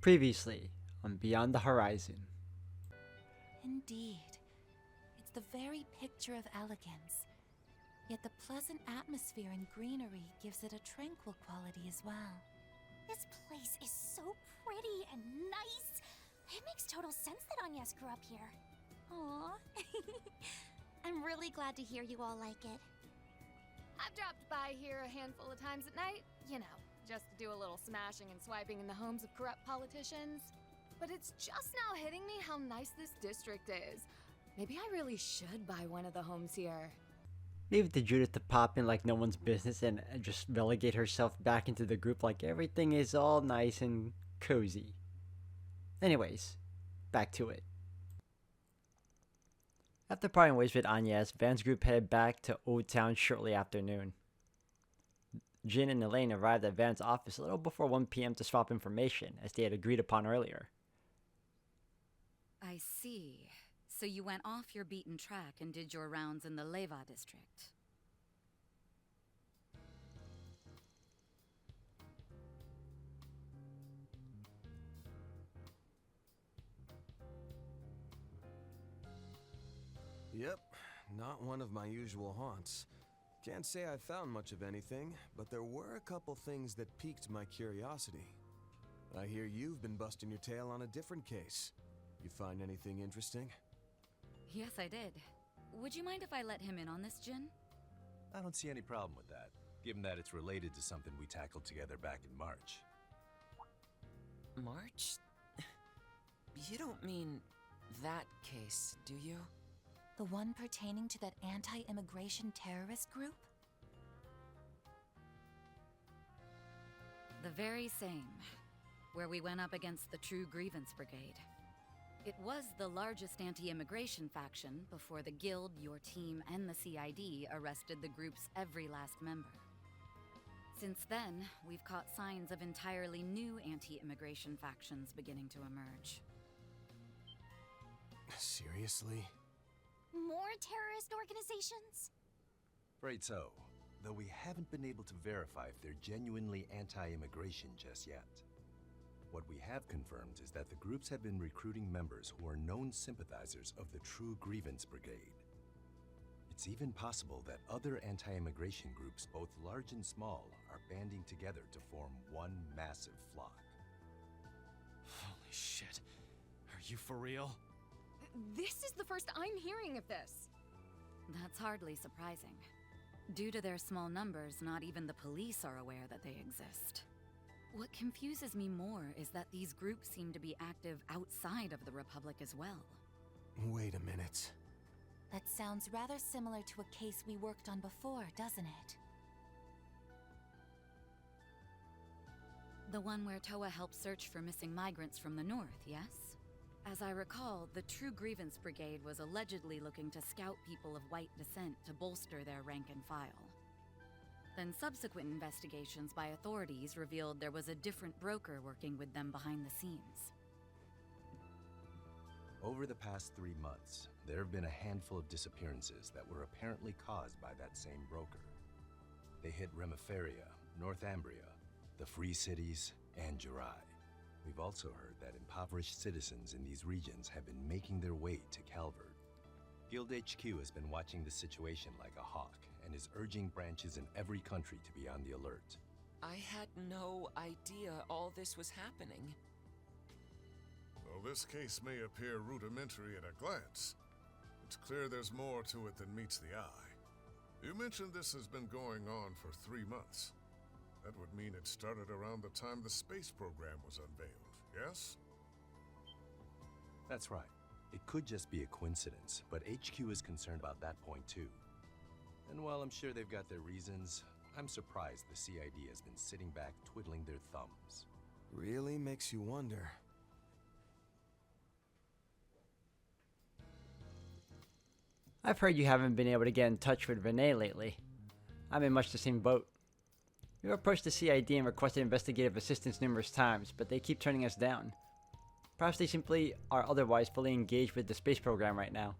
Previously on Beyond the Horizon. Indeed. It's the very picture of elegance. Yet the pleasant atmosphere and greenery gives it a tranquil quality as well. This place is so pretty and nice. It makes total sense that Agnes grew up here. Aww. I'm really glad to hear you all like it. I've dropped by here a handful of times at night, you know, just to do a little smashing and swiping in the homes of corrupt politicians. But it's just now hitting me how nice this district is. Maybe I really should buy one of the homes here. Leave it to Judith to pop in like no one's business and just relegate herself back into the group like everything is all nice and cozy. Anyways, back to it. After parting ways with Agnes, Van's group headed back to Old Town shortly after noon. Jin and Elaine arrived at Van's office a little before 1 p.m. to swap information, as they had agreed upon earlier. I see. So you went off your beaten track and did your rounds in the Leva district. Yep, not one of my usual haunts. Can't say I found much of anything, but there were a couple things that piqued my curiosity. I hear you've been busting your tail on a different case. You find anything interesting? Yes, I did. Would you mind if I let him in on this, Jin? I don't see any problem with that, given that it's related to something we tackled together back in March. March? You don't mean that case, do you? The one pertaining to that anti-immigration terrorist group? The very same, where we went up against the True Grievance Brigade. It was the largest anti-immigration faction before the Guild, your team, and the CID arrested the group's every last member. Since then, we've caught signs of entirely new anti-immigration factions beginning to emerge. Seriously? More terrorist organizations? Afraid so, though we haven't been able to verify if they're genuinely anti-immigration just yet. What we have confirmed is that the groups have been recruiting members who are known sympathizers of the True Grievance Brigade. It's even possible that other anti-immigration groups, both large and small, are banding together to form one massive flock. Holy shit. Are you for real? This is the first I'm hearing of this. That's hardly surprising. Due to their small numbers, not even the police are aware that they exist. What confuses me more is that these groups seem to be active outside of the Republic as well. Wait a minute. That sounds rather similar to a case we worked on before, doesn't it? The one where Toa helped search for missing migrants from the north, yes? As I recall, the True Grievance Brigade was allegedly looking to scout people of white descent to bolster their rank and file. Then subsequent investigations by authorities revealed there was a different broker working with them behind the scenes. Over the past 3 months, there have been a handful of disappearances that were apparently caused by that same broker. They hit Remiferia, Northumbria, the Free Cities, and Jirai. We've also heard that impoverished citizens in these regions have been making their way to Calvert. Guild HQ has been watching the situation like a hawk and is urging branches in every country to be on the alert. I had no idea all this was happening. Well, this case may appear rudimentary at a glance. It's clear there's more to it than meets the eye. You mentioned this has been going on for 3 months. That would mean it started around the time the space program was unveiled, yes? That's right. It could just be a coincidence, but HQ is concerned about that point too. And while I'm sure they've got their reasons, I'm surprised the CID has been sitting back twiddling their thumbs. Really makes you wonder. I've heard you haven't been able to get in touch with Renee lately. I'm in much the same boat. We've approached the CID and requested investigative assistance numerous times, but they keep turning us down. Perhaps they simply are otherwise fully engaged with the space program right now.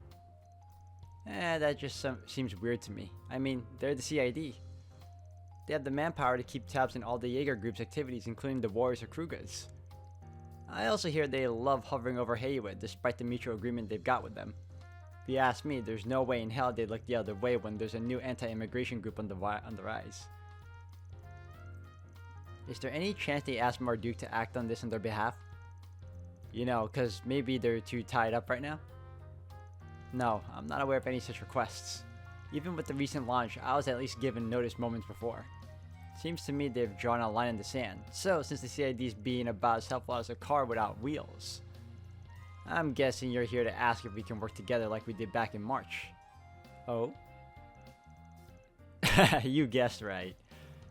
That just seems weird to me. I mean, they're the CID. They have the manpower to keep tabs on all the Jaeger group's activities, including the Warriors or Krugas. I also hear they love hovering over Haywood despite the mutual agreement they've got with them. If you ask me, there's no way in hell they'd look the other way when there's a new anti-immigration group on the rise. Is there any chance they ask Marduk to act on this on their behalf? You know, cause maybe they're too tied up right now? No, I'm not aware of any such requests. Even with the recent launch, I was at least given notice moments before. Seems to me they've drawn a line in the sand. So, since the CID's being about as helpful as a car without wheels, I'm guessing you're here to ask if we can work together like we did back in March. Oh? You guessed right.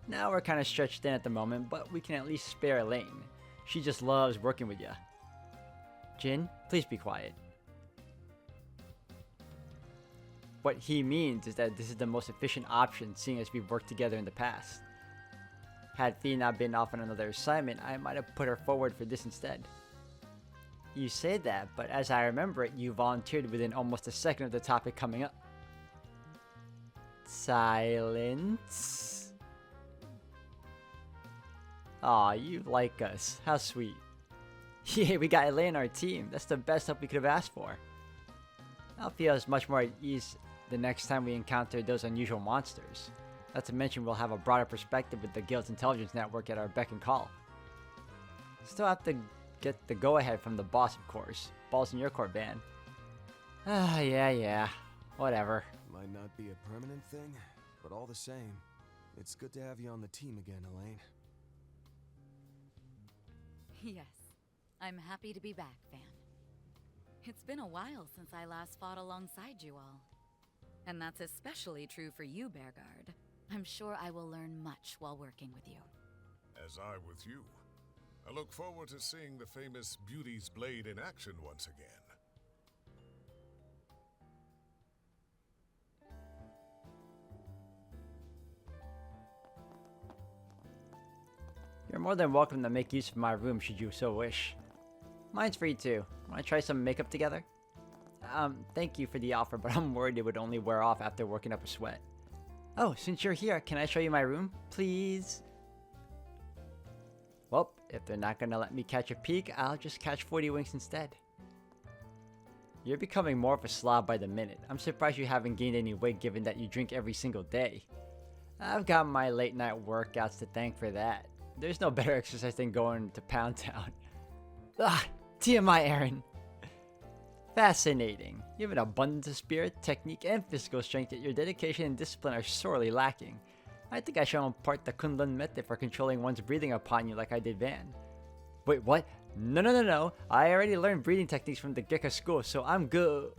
Now we're kind of stretched thin at the moment, but we can at least spare Elaine. She just loves working with you. Jin, please be quiet. What he means is that this is the most efficient option, seeing as we've worked together in the past. Had Fee not been off on another assignment, I might have put her forward for this instead. You say that, but as I remember it, you volunteered within almost a second of the topic coming up. Silence. Aw, you like us. How sweet. Yeah, we got Elaine on our team. That's the best help we could have asked for. I'll feel as much more at ease the next time we encounter those unusual monsters. Not to mention we'll have a broader perspective with the Guild's intelligence network at our beck and call. Still have to get the go-ahead from the boss, of course. Ball's in your court, Van. Yeah. Whatever. Might not be a permanent thing, but all the same, it's good to have you on the team again, Elaine. Yes, I'm happy to be back, Van. It's been a while since I last fought alongside you all. And that's especially true for you, Bearguard. I'm sure I will learn much while working with you. As I with you. I look forward to seeing the famous Beauty's Blade in action once again. You're more than welcome to make use of my room should you so wish. Mine's free too. Wanna try some makeup together? Thank you for the offer, but I'm worried it would only wear off after working up a sweat. Oh, since you're here, can I show you my room, please? Well, if they're not gonna let me catch a peek, I'll just catch 40 winks instead. You're becoming more of a slob by the minute. I'm surprised you haven't gained any weight given that you drink every single day. I've got my late night workouts to thank for that. There's no better exercise than going to Pound Town. TMI, Aaron. Fascinating. You have an abundance of spirit, technique, and physical strength, yet your dedication and discipline are sorely lacking. I think I shall impart the Kunlun method for controlling one's breathing upon you like I did Van. Wait, what? No. I already learned breathing techniques from the Gekka school, so I'm good.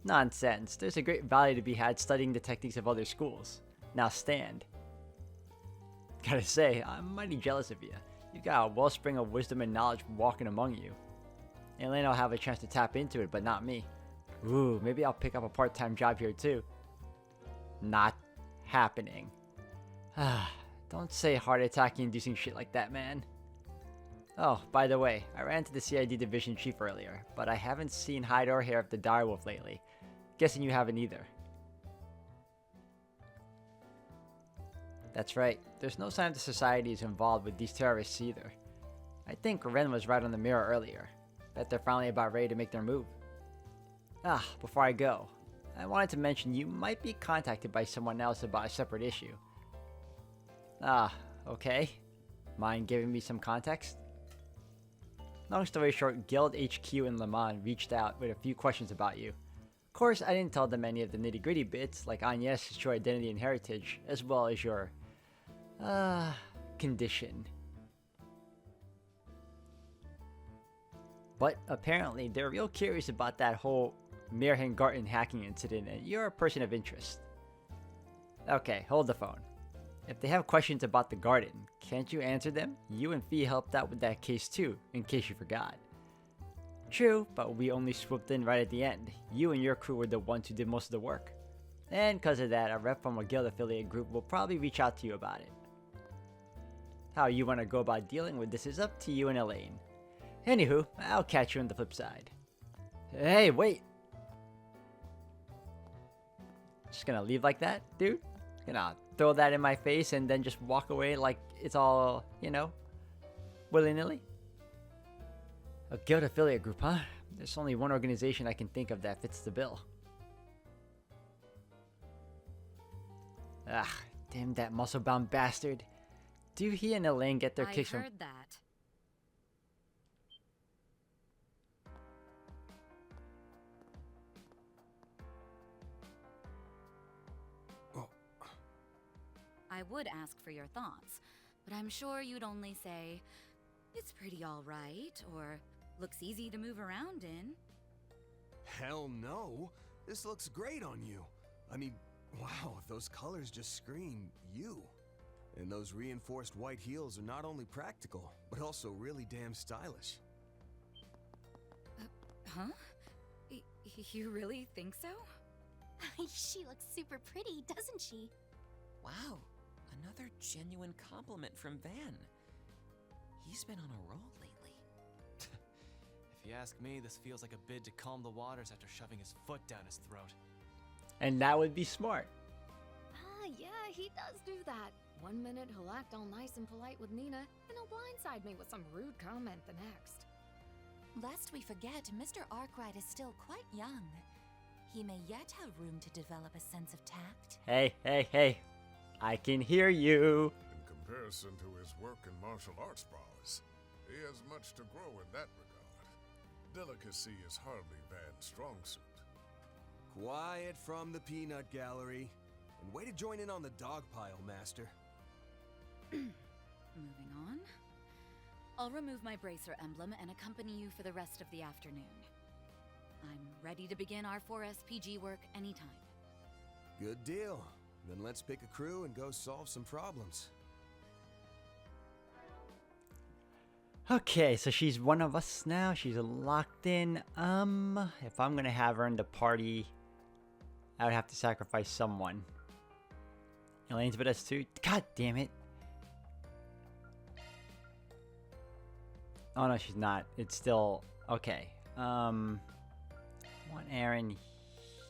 Nonsense. There's a great value to be had studying the techniques of other schools. Now stand. Gotta say, I'm mighty jealous of you. You've got a wellspring of wisdom and knowledge walking among you. Elaine will have a chance to tap into it, but not me. Ooh, maybe I'll pick up a part-time job here too. Not happening. Don't say heart attack inducing shit like that, man. Oh, by the way, I ran into the CID division chief earlier, but I haven't seen hide or hair of the direwolf lately. Guessing you haven't either. That's right, there's no sign of the society is involved with these terrorists either. I think Ren was right on the mirror earlier. Bet they're finally about ready to make their move. Before I go, I wanted to mention you might be contacted by someone else about a separate issue. Okay. Mind giving me some context? Long story short, Guild HQ in Le Mans reached out with a few questions about you. Of course, I didn't tell them any of the nitty-gritty bits, like Agnes' true identity and heritage, as well as your, condition. But apparently, they're real curious about that whole Mirhan Garten hacking incident, and you're a person of interest. Okay, hold the phone. If they have questions about the Garden, can't you answer them? You and Fee helped out with that case too, in case you forgot. True, but we only swooped in right at the end. You and your crew were the ones who did most of the work. And because of that, a rep from a guild affiliate group will probably reach out to you about it. How you want to go about dealing with this is up to you and Elaine. Anywho, I'll catch you on the flip side. Hey, wait! Just gonna leave like that, dude? Gonna throw that in my face and then just walk away like it's all, willy-nilly? A guild affiliate group, huh? There's only one organization I can think of that fits the bill. Ah, damn that muscle-bound bastard. Do he and Elaine get their kicks I from... heard that. Oh. I would ask for your thoughts, but I'm sure you'd only say, it's pretty alright, or looks easy to move around in. Hell no! This looks great on you. I mean, wow, those colors just scream you. And those reinforced white heels are not only practical, but also really damn stylish. Huh? You really think so? She looks super pretty, doesn't she? Wow, another genuine compliment from Van. He's been on a roll lately. If you ask me, this feels like a bid to calm the waters after shoving his foot down his throat. And that would be smart. Ah, yeah, he does do that. One minute he'll act all nice and polite with Nina, and he'll blindside me with some rude comment the next. Lest we forget, Mr. Arkwright is still quite young. He may yet have room to develop a sense of tact. Hey, hey, hey. I can hear you. In comparison to his work in martial arts prowess, he has much to grow in that regard. Delicacy is hardly Van's strong suit. Quiet from the peanut gallery. And way to join in on the dog pile, Master. Moving on. I'll remove my bracer emblem and accompany you for the rest of the afternoon. I'm ready to begin our 4SPG work anytime. Good deal. Then let's pick a crew and go solve some problems. Okay, so she's one of us now. She's locked in. If I'm gonna have her in the party, I would have to sacrifice someone. Elaine's with us too. God damn it. Oh no, she's not. It's still okay. Want Aaron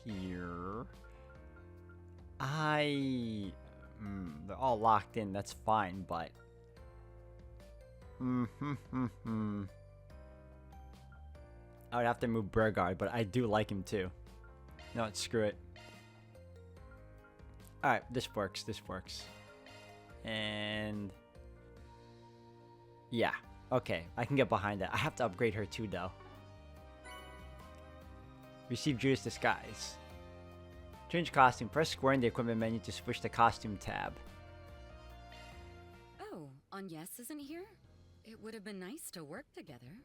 here. They're all locked in. That's fine, but I would have to move Burgard, but I do like him too. No, screw it. Alright, this works. This works. And yeah. Okay, I can get behind that. I have to upgrade her too, though. Receive Judas Disguise. Change costume. Press square in the equipment menu to switch the costume tab. Oh, Agnes isn't here? It would have been nice to work together.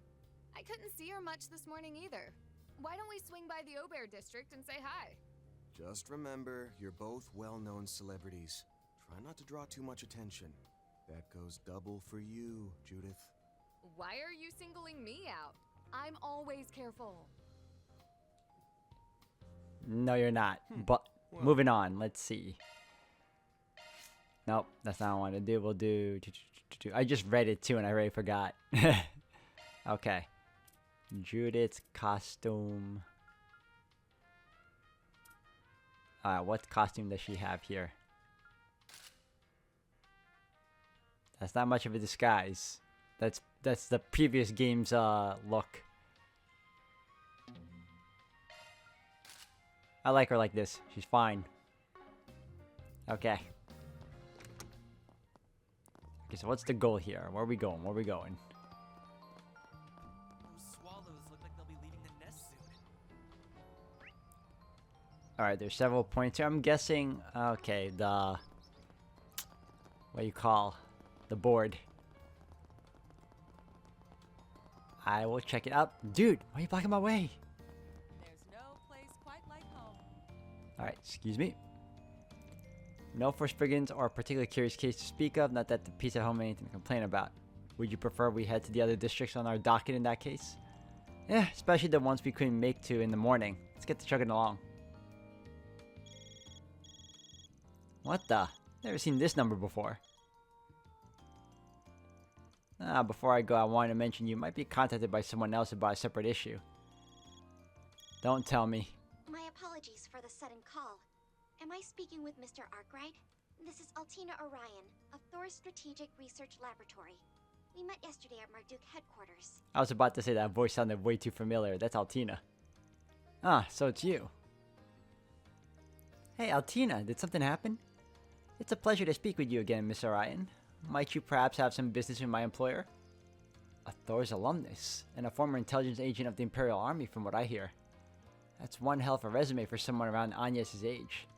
I couldn't see her much this morning either. Why don't we swing by the Aubert district and say hi? Just remember, you're both well-known celebrities. Try not to draw too much attention. That goes double for you, Judith. Why are you singling me out? I'm always careful. No, you're not. But Well. moving on. Let's see. Nope, that's not what I want to do. We'll do. I just read it too, and I already forgot. Okay. Judith's costume. What costume does she have here? That's not much of a disguise. That's the previous game's look. I like her like this. She's fine. Okay. Okay, so what's the goal here? Where are we going? Where are we going? Those swallows look like they'll be leaving the nest soon. Alright, there's several points here. I'm guessing, okay, what do you call the board? I will check it out. Dude, why are you blocking my way? There's no place quite like home. Alright, excuse me. No Force Brigands or a particularly curious case to speak of, not that the piece at home anything to complain about. Would you prefer we head to the other districts on our docket in that case? Yeah, especially the ones we couldn't make to in the morning. Let's get to chugging along. What the? Never seen this number before. Before I go, I wanted to mention you might be contacted by someone else about a separate issue. Don't tell me. My apologies for the sudden call. Am I speaking with Mr. Arkwright? This is Altina Orion of Thor's Strategic Research Laboratory. We met yesterday at Marduk headquarters. I was about to say that voice sounded way too familiar. That's Altina. Ah, so it's you. Hey, Altina, did something happen? It's a pleasure to speak with you again, Miss Orion. Might you perhaps have some business with my employer? A Thor's alumnus, and a former intelligence agent of the Imperial Army from what I hear. That's one hell of a resume for someone around Agnes' age.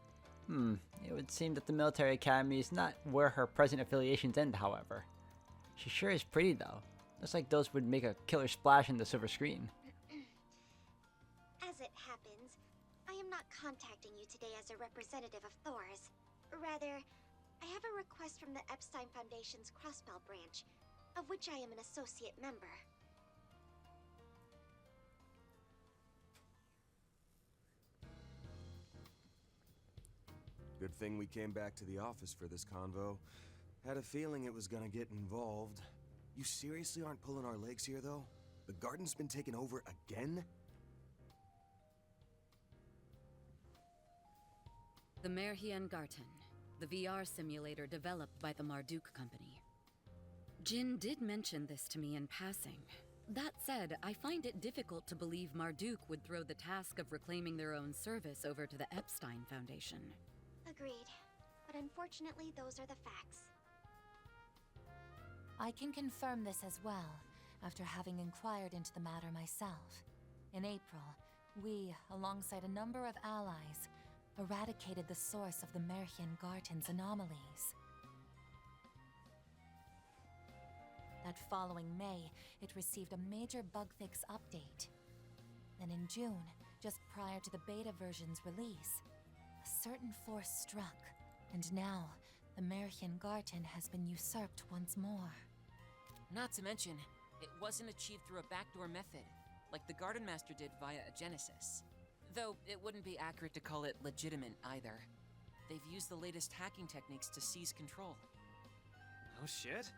It would seem that the military academy is not where her present affiliations end, however. She sure is pretty, though. Looks like those would make a killer splash in the silver screen. As it happens, I am not contacting you today as a representative of Thor's. Rather, I have a request from the Epstein Foundation's Crossbell branch, of which I am an associate member. Good thing we came back to the office for this convo. Had a feeling it was gonna get involved. You seriously aren't pulling our legs here, though? The garden's been taken over again? The Garten, the VR simulator developed by the Marduk company. Jin did mention this to me in passing. That said, I find it difficult to believe Marduk would throw the task of reclaiming their own service over to the Epstein Foundation. Agreed. But unfortunately, those are the facts. I can confirm this as well, after having inquired into the matter myself. In April, we, alongside a number of allies, eradicated the source of the Garten's anomalies. That following May, it received a major bug fix update. Then in June, just prior to the beta version's release, a certain force struck, and now the Garten has been usurped once more. Not to mention, it wasn't achieved through a backdoor method, like the Garden Master did via a Genesis. Though it wouldn't be accurate to call it legitimate either. They've used the latest hacking techniques to seize control. Oh shit?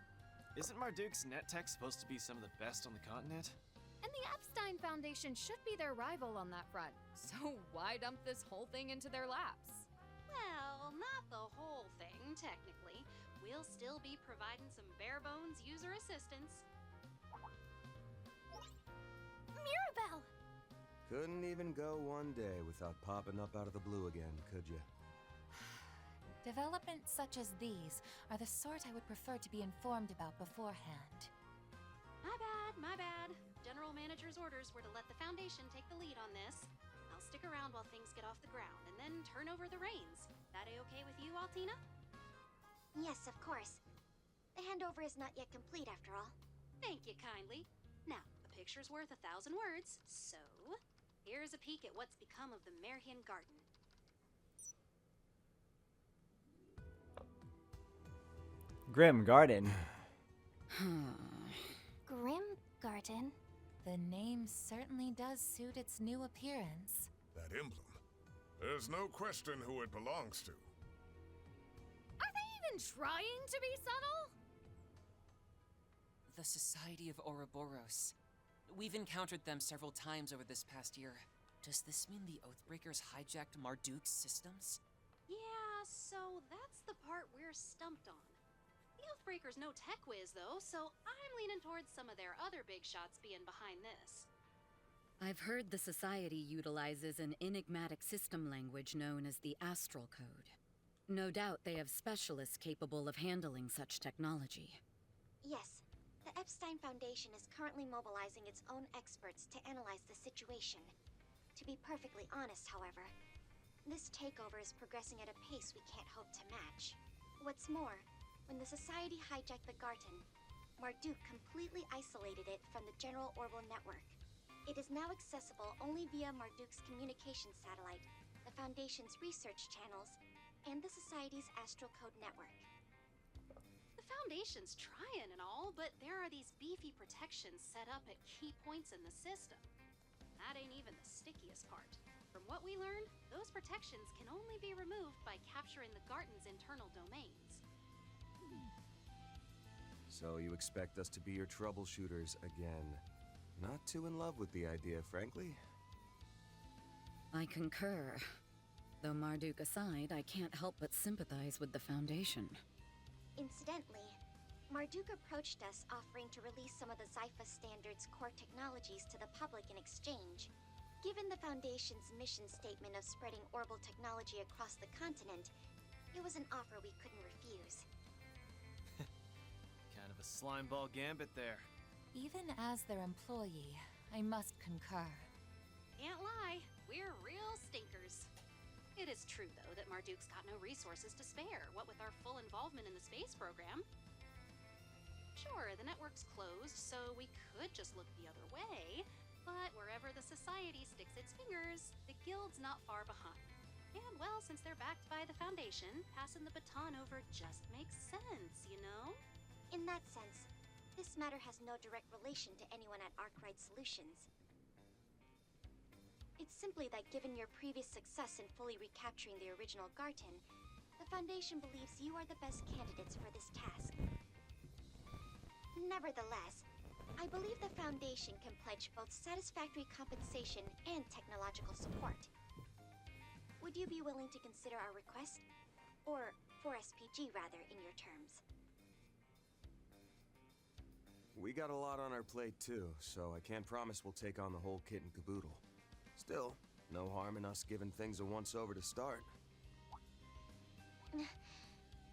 Isn't Marduk's net tech supposed to be some of the best on the continent? And the Epstein Foundation should be their rival on that front. So why dump this whole thing into their laps? Well, not the whole thing, technically. We'll still be providing some bare-bones user assistance. Mirabelle! Couldn't even go one day without popping up out of the blue again, could you? Developments such as these are the sort I would prefer to be informed about beforehand. My bad. General Manager's orders were to let the Foundation take the lead on this. I'll stick around while things get off the ground, and then turn over the reins. That a-okay with you, Altina? Yes, of course. The handover is not yet complete, after all. Thank you kindly. Now, a picture's worth 1,000 words, so here's a peek at what's become of the Garten. Grim Garden. Grim Garten? The name certainly does suit its new appearance. That emblem. There's no question who it belongs to. Are they even trying to be subtle? The Society of Ouroboros. We've encountered them several times over this past year. Does this mean the Oathbreakers hijacked Marduk's systems? Yeah, so that's the part we're stumped on. The Oathbreakers no tech whiz, though, so I'm leaning towards some of their other big shots being behind this. I've heard the Society utilizes an enigmatic system language known as the Astral Code. No doubt they have specialists capable of handling such technology. Yes. The Epstein Foundation is currently mobilizing its own experts to analyze the situation. To be perfectly honest, however, this takeover is progressing at a pace we can't hope to match. What's more, when the Society hijacked the Garten, Marduk completely isolated it from the general orbital network. It is now accessible only via Marduk's communications satellite, the Foundation's research channels, and the Society's Astral Code network. The Foundation's trying and all, but there are these beefy protections set up at key points in the system. That ain't even the stickiest part. From what we learned, those protections can only be removed by capturing the Garten's internal domains. So you expect us to be your troubleshooters again. Not too in love with the idea, frankly. I concur. Though Marduk aside, I can't help but sympathize with the Foundation. Incidentally, Marduk approached us offering to release some of the Zypha Standard's core technologies to the public in exchange. Given the Foundation's mission statement of spreading orbital technology across the continent, it was an offer we couldn't refuse. Kind of a slimeball gambit there. Even as their employee, I must concur. Can't lie, we're real stinkers. It is true, though, that Marduk's got no resources to spare, what with our full involvement in the space program. Sure, the network's closed, so we could just look the other way, but wherever the Society sticks its fingers, the Guild's not far behind. And, well, since they're backed by the Foundation, passing the baton over just makes sense, you know? In that sense, this matter has no direct relation to anyone at Arkwright Solutions. It's simply that given your previous success in fully recapturing the original Garten, the Foundation believes you are the best candidates for this task. Nevertheless, I believe the Foundation can pledge both satisfactory compensation and technological support. Would you be willing to consider our request? Or 4SPG, rather, in your terms? We got a lot on our plate too, so I can't promise we'll take on the whole kit and caboodle. Still, no harm in us giving things a once-over to start.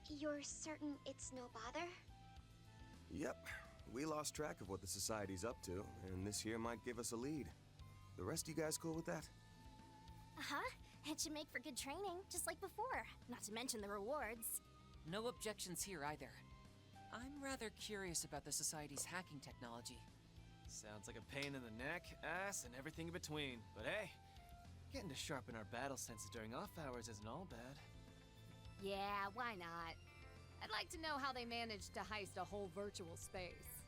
You're certain it's no bother? Yep, we lost track of what the Society's up to, and this here might give us a lead. The rest of you guys cool with that? Uh-huh. It should make for good training, just like before. Not to mention the rewards. No objections here either. I'm rather curious about the Society's hacking technology. Sounds like a pain in the neck, ass, and everything in between. But hey, getting to sharpen our battle senses during off hours isn't all bad. Yeah, why not? I'd like to know how they managed to heist a whole virtual space.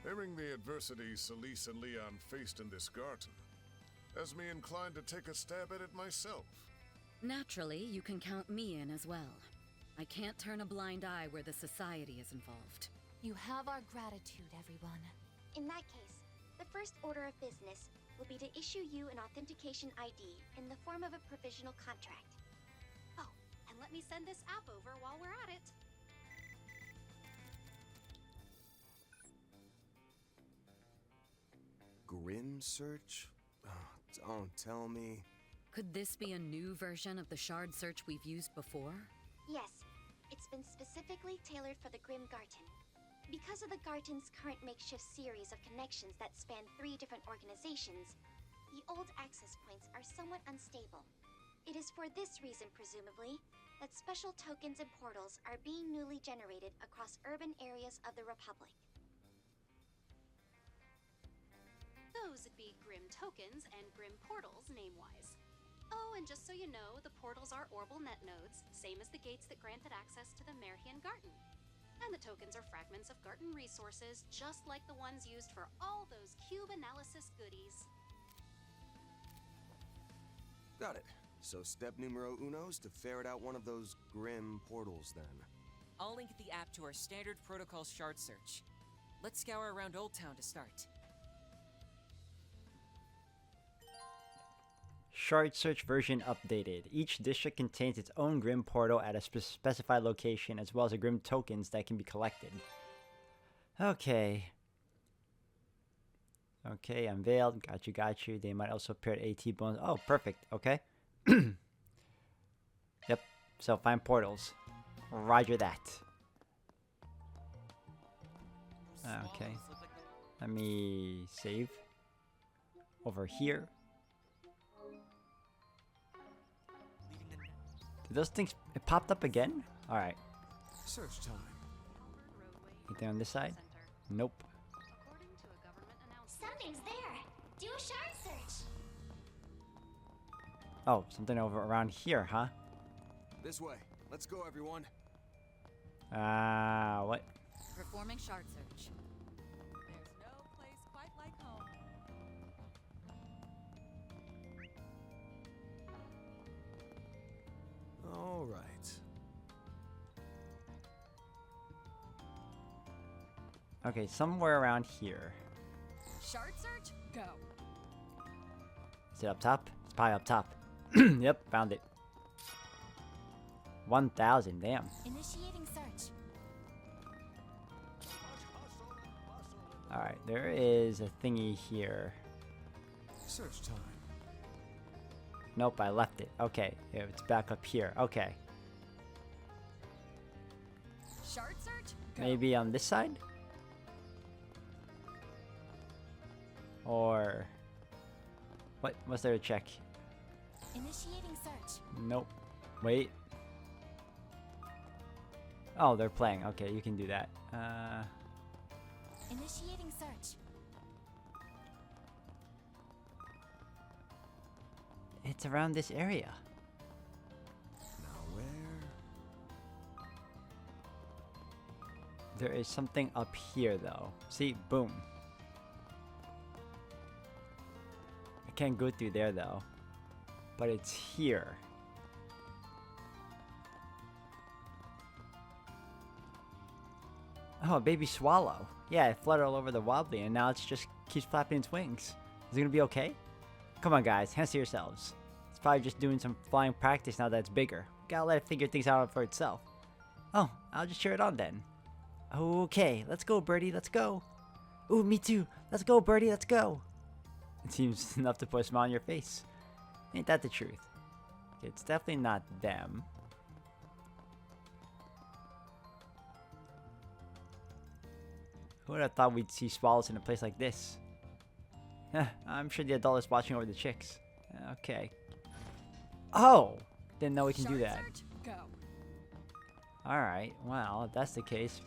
Hearing the adversity Celise and Leon faced in this Garten has me inclined to take a stab at it myself. Naturally, you can count me in as well. I can't turn a blind eye where the Society is involved. You have our gratitude, everyone. In that case, the first order of business will be to issue you an authentication ID in the form of a provisional contract. Oh, and let me send this app over while we're at it. Grim Search? Oh, don't tell me. Could this be a new version of the shard search we've used before? Yes, it's been specifically tailored for the Grim Garten. Because of the Garten's current makeshift series of connections that span 3 different organizations, the old access points are somewhat unstable. It is for this reason, presumably, that special tokens and portals are being newly generated across urban areas of the Republic. Those would be Grim Tokens and Grim Portals, name-wise. Oh, and just so you know, the portals are orbital net nodes, same as the gates that granted access to the Merhian Garten. And the tokens are fragments of Garten resources, just like the ones used for all those cube analysis goodies. Got it. So step numero uno is to ferret out one of those Grim portals, then. I'll link the app to our standard protocol shard search. Let's scour around Old Town to start. Shard search version updated. Each district contains its own Grim portal at a specified location, as well as a Grim tokens that can be collected. Okay. Okay, unveiled. Got you. They might also appear at AT bonus. Oh, perfect. Okay. Yep. So find portals. Roger that. Okay. Let me save. Over here. Did those things... It popped up again? Alright. Search time. Anything on this side? Nope. Something's there. Do a shard search. Oh, something over around here, huh? This way. Let's go, everyone. What? Performing shard search. There's no place quite like home. All right. Okay, somewhere around here. Shard search? Go. Is it up top? It's probably up top. Yep, found it. 1,000, damn. Initiating search. Alright, there is a thingy here. Search time. Nope, I left it. Okay, yeah, it's back up here. Okay. Shard search? Go. Maybe on this side? Or... What? What's there to check? Initiating search. Nope. Wait. Oh, they're playing. Okay, you can do that. Initiating search. It's around this area. Now where? There is something up here, though. See? Boom. I can't go through there, though. But it's here. Oh, a baby swallow. Yeah, it fluttered all over the wobbly, and now it just keeps flapping its wings. Is it gonna be okay? Come on, guys. Hands to yourselves. It's probably just doing some flying practice now that it's bigger. Gotta let it figure things out for itself. Oh, I'll just cheer it on then. Okay, let's go, Birdie. Let's go. Ooh, me too. Let's go, Birdie. Let's go. It seems enough to put a smile on your face. Ain't that the truth? It's definitely not them. Who would have thought we'd see swallows in a place like this? I'm sure the adult is watching over the chicks. Okay. Oh! Didn't know we can do Shard that. search? Go. Alright, well, if that's the case.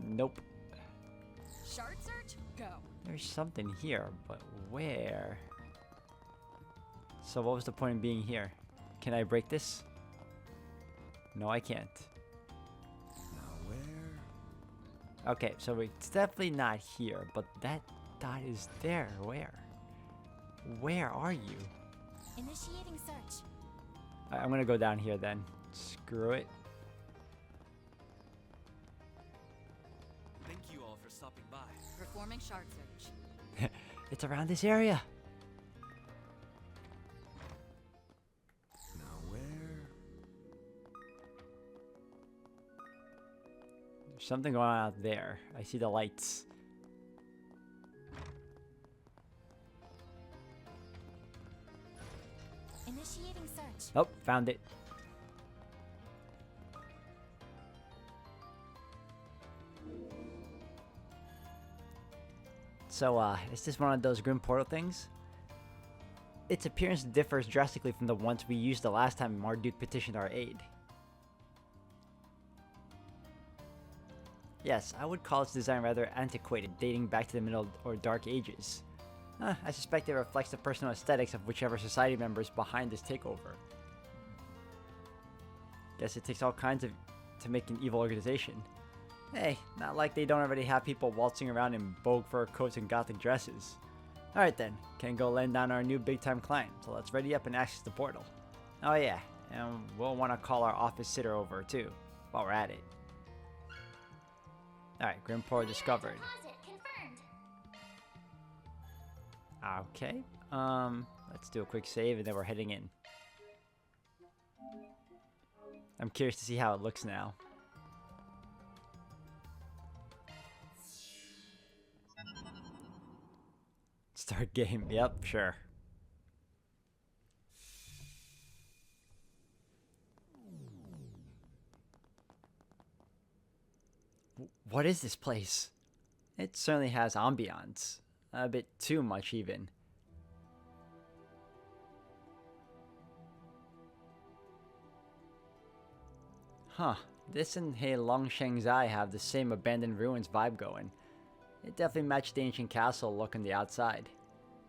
Nope. Shard search? Go. There's something here, but where? So what was the point in being here? Can I break this? No, I can't. Now where? Okay, so it's definitely not here, but that dot is there. Where? Where are you? Initiating search. Alright, I'm gonna go down here then. Screw it. Thank you all for stopping by. Performing shard search. It's around this area. Now where? There's something going on out there. I see the lights. Initiating search. Oh, found it. So, is this one of those grim portal things? Its appearance differs drastically from the ones we used the last time Marduk petitioned our aid. Yes, I would call its design rather antiquated, dating back to the Middle or Dark Ages. I suspect it reflects the personal aesthetics of whichever society member is behind this takeover. Guess it takes all kinds of to make an evil organization. Hey, not like they don't already have people waltzing around in bogue fur coats and gothic dresses. Alright then, can go land down our new big-time client, so let's ready up and access the portal. Oh yeah, and we'll want to call our office sitter over too, while we're at it. Alright, Grim Portal discovered. Okay, let's do a quick save and then we're heading in. I'm curious to see how it looks now. Start game, yep, sure. What is this place? It certainly has ambiance. A bit too much, even. Huh. This and He Longsheng's Eye have the same abandoned ruins vibe going. It definitely matched the ancient castle look on the outside.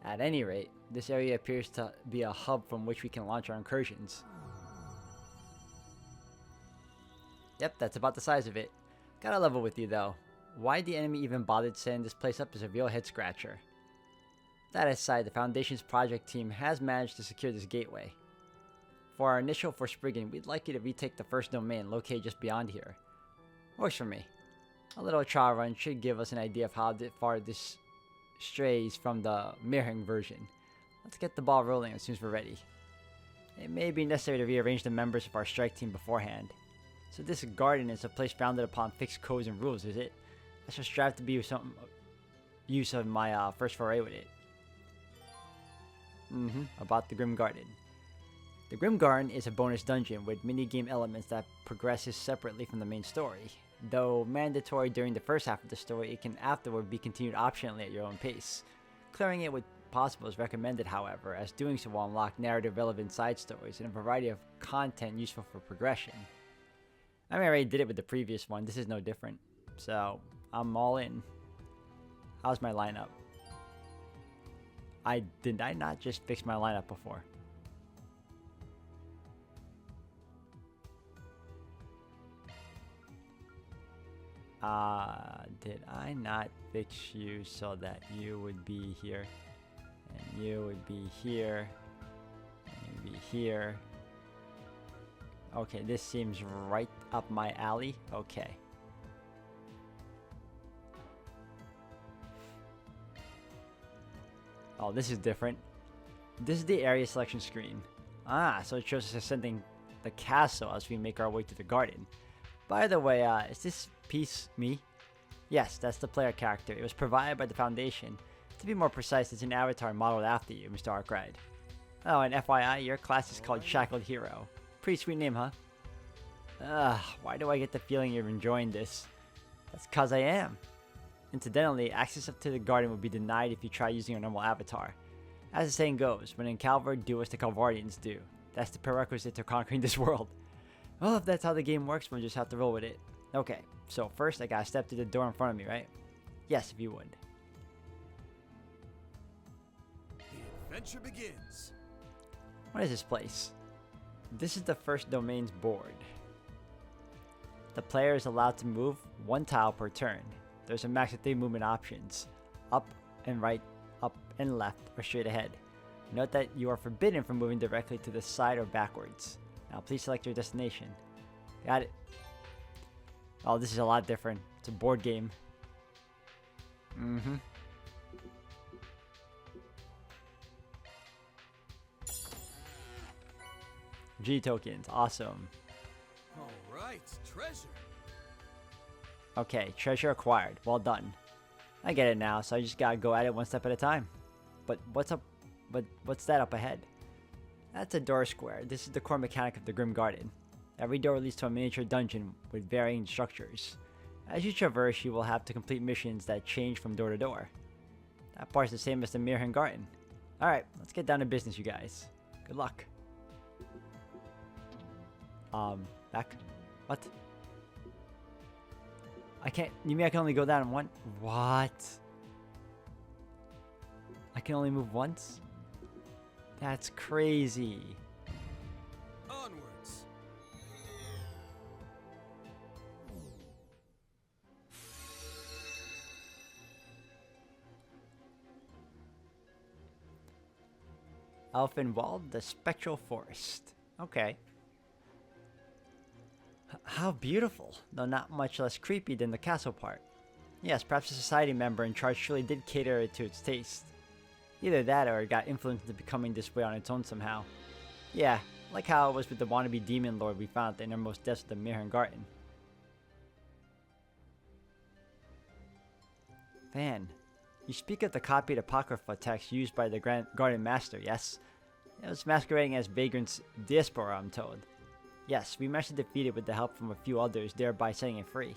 At any rate, this area appears to be a hub from which we can launch our incursions. Yep, that's about the size of it. Gotta level with you though. Why the enemy even bothered setting this place up is a real head scratcher. That aside, the Foundation's project team has managed to secure this gateway. For our initial Forspriggan, we'd like you to retake the first domain located just beyond here. Works for me. A little trial run should give us an idea of how far this strays from the Mirhang version. Let's get the ball rolling as soon as we're ready. It may be necessary to rearrange the members of our strike team beforehand. So this garden is a place founded upon fixed codes and rules, is it? I shall strive to be some use of my first foray with it. About the Grim Garden. The Grim Garden is a bonus dungeon with mini-game elements that progresses separately from the main story. Though mandatory during the first half of the story, it can afterward be continued optionally at your own pace. Clearing it with possible is recommended, however, as doing so will unlock narrative-relevant side stories and a variety of content useful for progression. I mean, I already did it with the previous one. This is no different. So, I'm all in. How's my lineup? Did I not just fix my lineup before? Did I not fix you so that you would be here, and you would be here, and you'd be here? Okay, this seems right up my alley. Okay. Oh, this is different. This is the area selection screen. Ah, so it shows us ascending the castle as we make our way to the garden. By the way, is this piece me? Yes, that's the player character. It was provided by the Foundation. To be more precise, it's an avatar modeled after you, Mr. Arkride. Oh, and FYI, your class is called Shackled Hero. Pretty sweet name, huh? Why do I get the feeling you're enjoying this? That's cause I am. Incidentally, access up to the garden will be denied if you try using your normal avatar. As the saying goes, when in Calvard, do as the Calvardians do. That's the prerequisite to conquering this world. Well, if that's how the game works, we'll just have to roll with it. Okay, so first I gotta step through the door in front of me, right? Yes, if you would. The adventure begins. What is this place? This is the first domain's board. The player is allowed to move one tile per turn. There's a max of 3 movement options. Up and right, up and left, or straight ahead. Note that you are forbidden from moving directly to the side or backwards. Now please select your destination. Got it. Oh, this is a lot different. It's a board game. G tokens, awesome. Alright, treasure. Okay, treasure acquired. Well done. I get it now, so I just gotta go at it one step at a time. But what's up? But what's that up ahead? That's a door square. This is the core mechanic of the Grim Garden. Every door leads to a miniature dungeon with varying structures. As you traverse, you will have to complete missions that change from door to door. That part's the same as the Mirren Garten. Alright, let's get down to business, you guys. Good luck. Back? What? I can't. You mean I can only go down one? What? I can only move once? That's crazy. Onwards. Elfinwald, the Spectral Forest. Okay. How beautiful, though not much less creepy than the castle part. Yes, perhaps a society member in charge truly did cater it to its taste. Either that or it got influenced into becoming this way on its own somehow. Yeah, like how it was with the wannabe demon lord we found at the innermost depths of the Mirren Garten. Van, you speak of the copied Apocrypha text used by the Garden Master, yes? It was masquerading as Vagrant's diaspora, I'm told. Yes, we managed to defeat it with the help from a few others, thereby setting it free.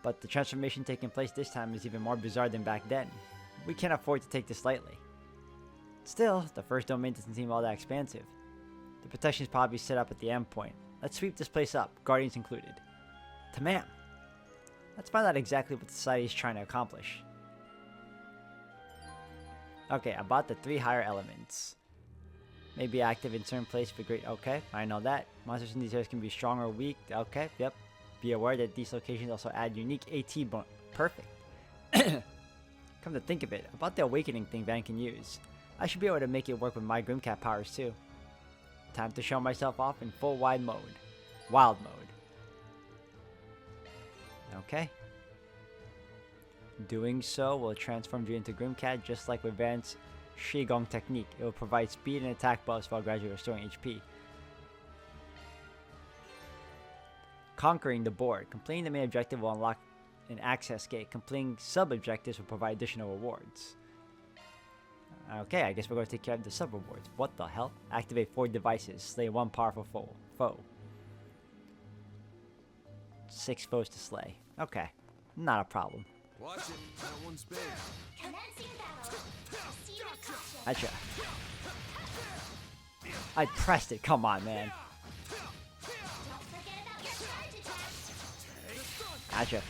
But the transformation taking place this time is even more bizarre than back then. We can't afford to take this lightly. Still, the first domain doesn't seem all that expansive. The protection is probably set up at the endpoint. Let's sweep this place up, Guardians included. Tamam! Let's find out exactly what the society is trying to accomplish. Okay, about the 3 higher elements. May be active in certain places for great. Okay, I know that. Monsters in these areas can be strong or weak. Okay, yep. Be aware that these locations also add unique AT bonus. Perfect. Come to think of it, about the awakening thing Van can use. I should be able to make it work with my Grimcat powers too. Time to show myself off in full wide mode. Wild mode. Okay. Doing so will transform you into Grimcat just like with Van's Shigong technique. It will provide speed and attack buffs while gradually restoring HP. Conquering the board. Completing the main objective will unlock an access gate. Completing sub-objectives will provide additional rewards. Okay, I guess we're going to take care of the sub-rewards. What the hell? Activate 4 devices. Slay 1 powerful foe. 6 foes to slay. Okay, not a problem. Watch it. That one's big. Commencing battle. Proceed with caution. Gotcha. I pressed it. Come on, man. Don't forget about your charge attacks. Gotcha.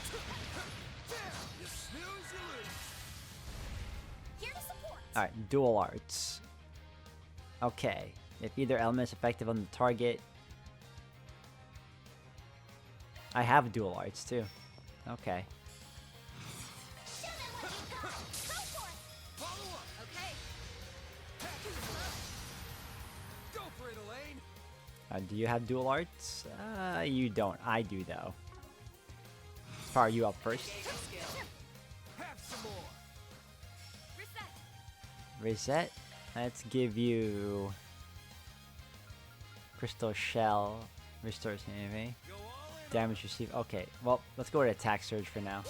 Here to support. Alright, dual arts. Okay. If either element is effective on the target. I have dual arts too. Okay. Show them what you've got. Go for it. Okay. Go for it, Elaine. Do you have dual arts? You don't. I do though. Fire you up first. Have some more. Reset. Reset. Let's give you Crystal Shell. Restores enemy. Go all in. Damage received. Okay, well, let's go with Attack Surge for now.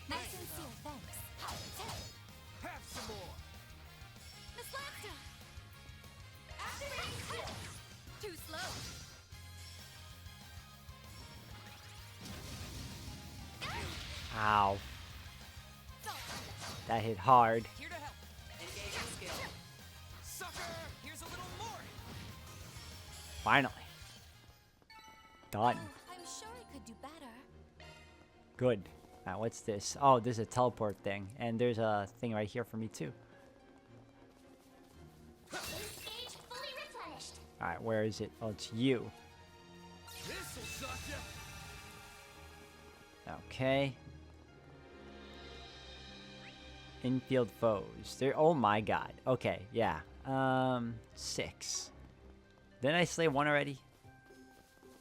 My sincere thanks. Have some more. Miss Lasta. Activating skill. Too slow. Ow. That hit hard. Here to help. Engaging skill. Sucker. Here's a little more. Finally. Done. I'm sure I could do better. Good. Alright, what's this? Oh, this is a teleport thing. And there's a thing right here for me too. Boost gauge fully replenished. Alright, where is it? Oh, it's you. This'll suck ya. Okay. Infield foes. They're, oh my god. Okay, yeah. 6. Didn't I slay 1 already?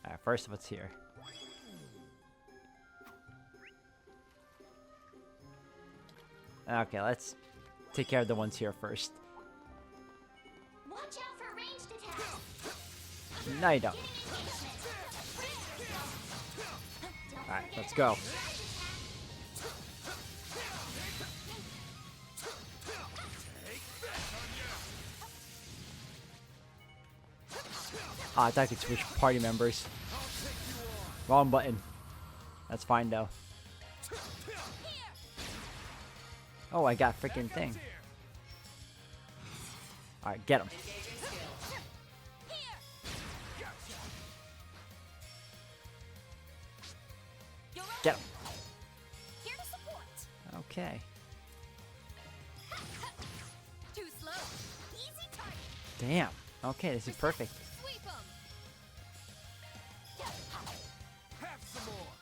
Alright, first what's here? Okay, let's take care of the ones here first. Watch out for ranged attacks. No, you don't. Getting engagement. Alright, let's go. Oh, I thought I could switch party members. Wrong button. That's fine though. Oh, I got freaking thing. Alright, get him. Get him. Here to support. Okay. Too slow. Easy target. Damn. Okay, this is perfect. Sweep 'em. Have some more.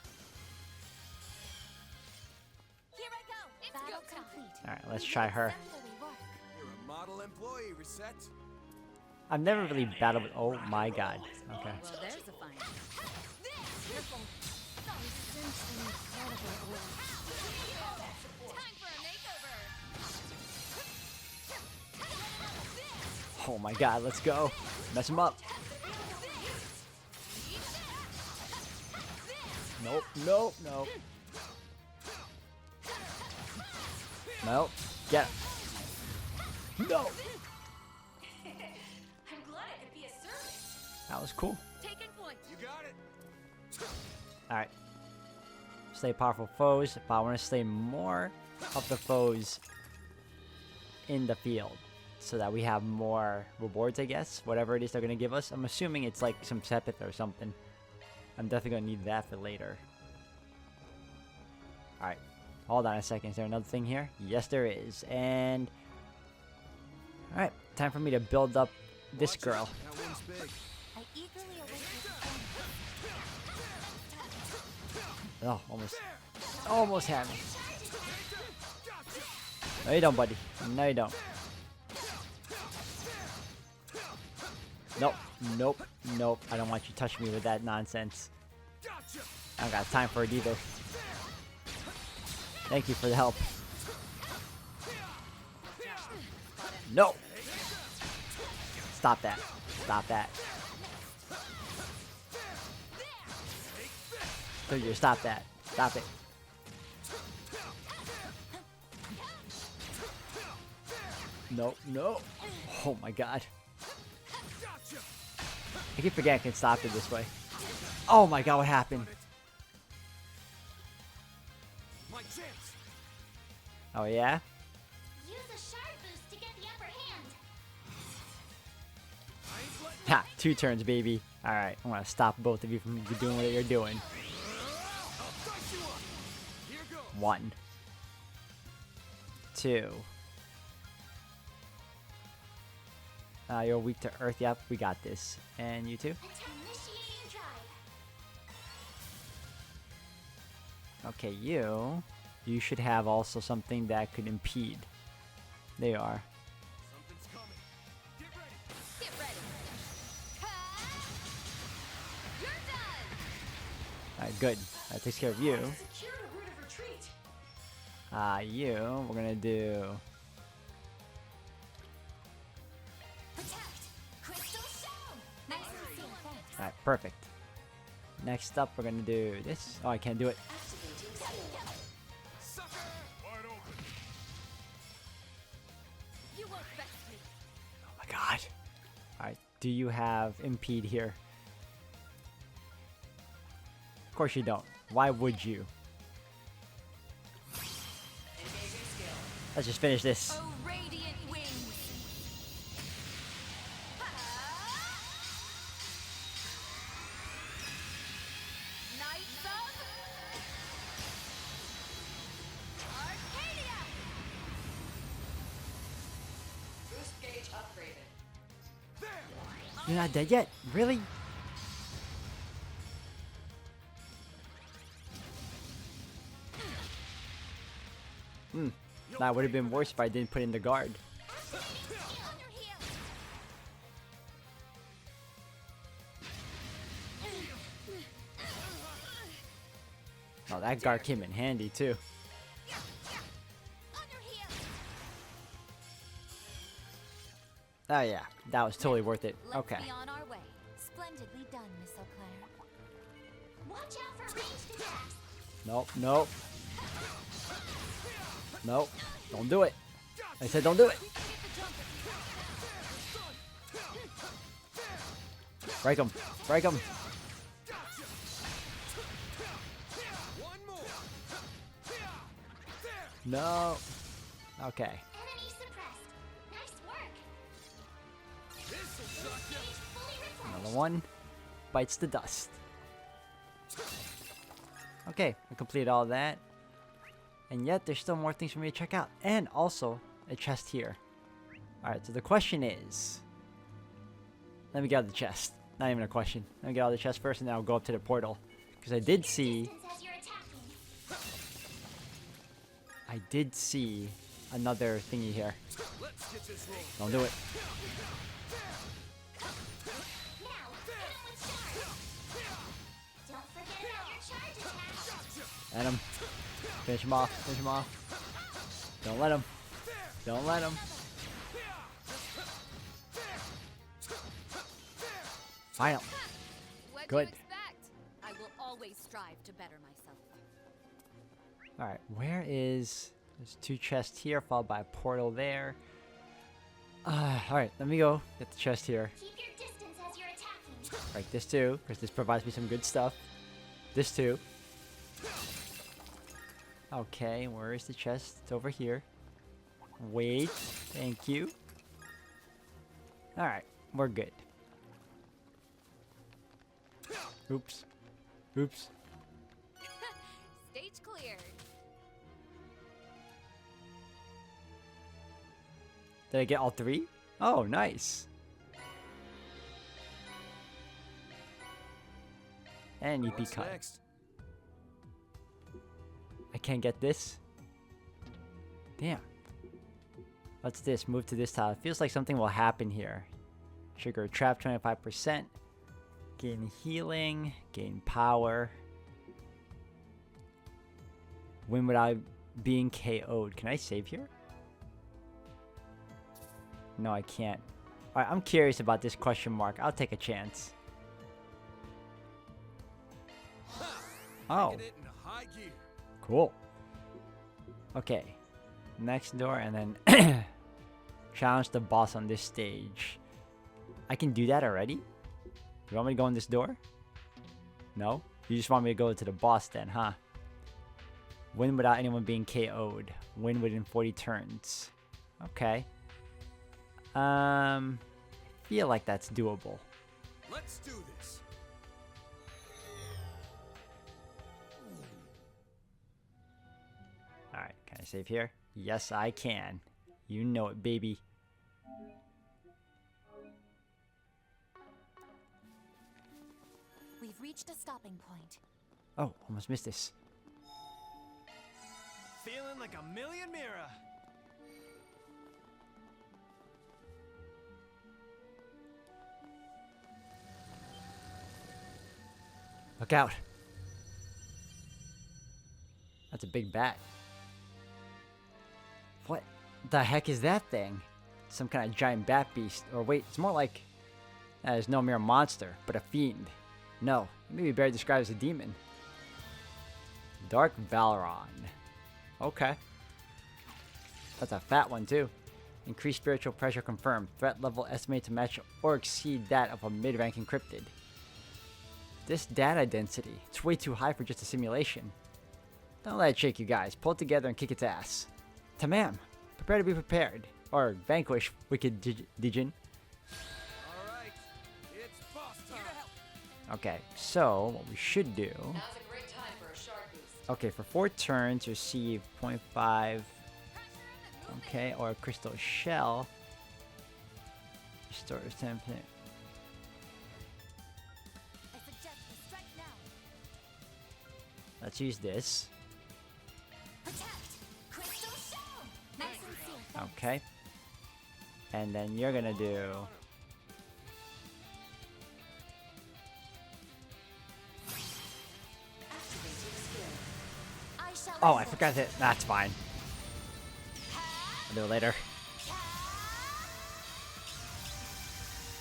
Here I go. It's Battle go time. complete. Alright, let's try her. Exemplary work. You're a model employee, Reset. I've never really battled with. Oh my god. Okay. Well, there's a find. Time for a makeover. Oh my god, let's go. Mess him up. Nope, nope, nope. Nope. Get him. No! I'm glad I could be a service. That was cool. Taking point. You got it. Alright. Slay powerful foes, but I want to slay more of the foes in the field. So that we have more rewards, I guess. Whatever it is they're going to give us. I'm assuming it's like some Sepith or something. I'm definitely going to need that for later. Alright. Hold on a second. Is there another thing here? Yes, there is. And... Alright. Time for me to build up this Watch girl. out. That one's big. I eagerly await your performance. Oh, almost had me. No, you don't, buddy. No, you don't. Nope. Nope. Nope. I don't want you touching me with that nonsense. I don't got time for it either. Thank you for the help. No. Stop that. Stop that. Told you to stop that. Stop it. No, no. Oh my god. I keep forgetting I can stop it this way. Oh my god, what happened? Oh yeah? Use a shard boost to get the upper hand. Ha! 2 turns, baby. Alright, I'm gonna stop both of you from doing what you're doing. 1. 2. You're weak to earth. Yep, we got this. And you too? Initiating drive. Okay, you should have also something that could impede. There you are. Something's coming. Get ready. Get ready. You're done. Alright, good. That takes care of you. Secured a route of retreat. You, we're gonna do... Protect. Crystal show. Nice and safe, thanks. Alright, perfect. Next up, we're gonna do this. Oh, I can't do it. Sucker. Wide open. You won't vex me. Oh my god. Alright, do you have impede here? Of course you don't. Why would you? Let's just finish this. Oh, radiant wings. Knights of Arcadia. Boost gauge upgraded. You're not dead yet? Really? That would have been worse if I didn't put in the guard. Oh, that guard came in handy too. Oh yeah, that was totally worth it. Let's Okay. be on our way. Splendidly done, Miss Eau Claire. Watch out for ranged attacks. Nope, nope. Nope. Don't do it. I said don't do it. Break him. Break him. No. Okay. Enemy suppressed. Nice work. Fully refreshed. Another one. Bites the dust. Okay, I completed all that. And yet, there's still more things for me to check out. And also, a chest here. Alright, so the question is... Let me get out the chest. Not even a question. Let me get out the chest first and then I'll go up to the portal. Because I did see... I did see another thingy here. Don't do it. Don't forget about your charge attack. Let him. Finish him off. Finish him off. Don't let him. Don't let him. Final. What'd Good. you expect? I will always strive to better myself. Alright, where is... There's 2 chests here, followed by a portal there. Alright, let me go get the chest here. Keep your distance as you're attacking. Right, this too, because this provides me some good stuff. This too. Okay, where is the chest? It's over here. Wait, thank you. Alright, we're good. Oops. Oops. Stage cleared. Did I get all 3? Oh, nice. And you beat What's Kai. next? I can't get this. Damn. What's this? Move to this tile. It feels like something will happen here. Trigger trap 25%. Gain healing. Gain power. Win without being KO'd. Can I save here? No, I can't. Alright, I'm curious about this question mark. I'll take a chance. Oh. Taking it in high gear. Cool. Okay. Next door and then challenge the boss on this stage. I can do that already? You want me to go in this door? No? You just want me to go to the boss then, huh? Win without anyone being KO'd. Win within 40 turns. Okay. Feel like that's doable. Let's do this. Alright, can I save here? Yes, I can. You know it, baby. We've reached a stopping point. Oh, almost missed this. Feeling like a million Mira. Look out. That's a big bat. What the heck is that thing? Some kind of giant bat beast. Or wait, it's more like... that is no mere monster, but a fiend. No, maybe better described as a demon. Dark Valeron. Okay. That's a fat one too. Increased spiritual pressure confirmed. Threat level estimated to match or exceed that of a mid-ranking cryptid. This data density, it's way too high for just a simulation. Don't let it shake you guys. Pull it together and kick its ass. Tamam. Prepare to be prepared. Or vanquish wicked Dijin. All right, it's boss time. Okay, so what we should do... Now's a great time for a shard boost. Okay, for 4 turns, receive 0.5. Okay, or a crystal shell. Restores 10%. I suggest we strike now. Let's use this. Protect! Crystal shell! Nice and sealed. Okay. And then you're gonna do... I shall Oh, I ambush. forgot that. That's fine. I'll do it later.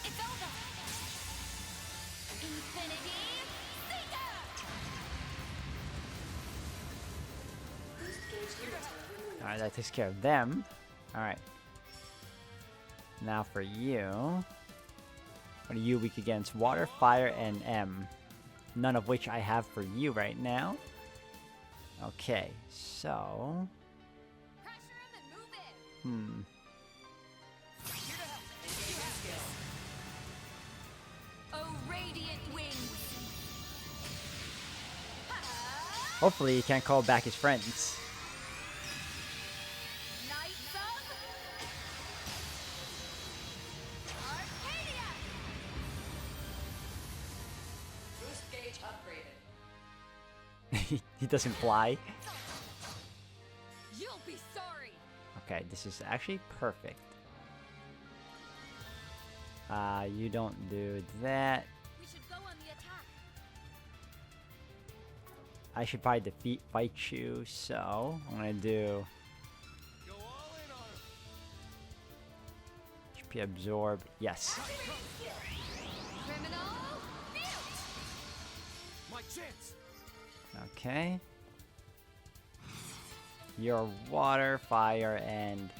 It's over. Infinity Seeker! Alright, that takes care of them. Alright. Now for you. What are you weak against? Water, fire, and M. None of which I have for you right now. Okay, so... Oh, radiant wings! Hopefully he can't call back his friends. Knights of Arcadia! Boost gauge upgraded. He doesn't fly. You'll be sorry! Okay, this is actually perfect. You don't do that. We should go on the attack. I should probably fight you, so I'm gonna do Go all in on him. HP absorb. Yes. Criminal mute! My chance. Okay. Your water, fire, and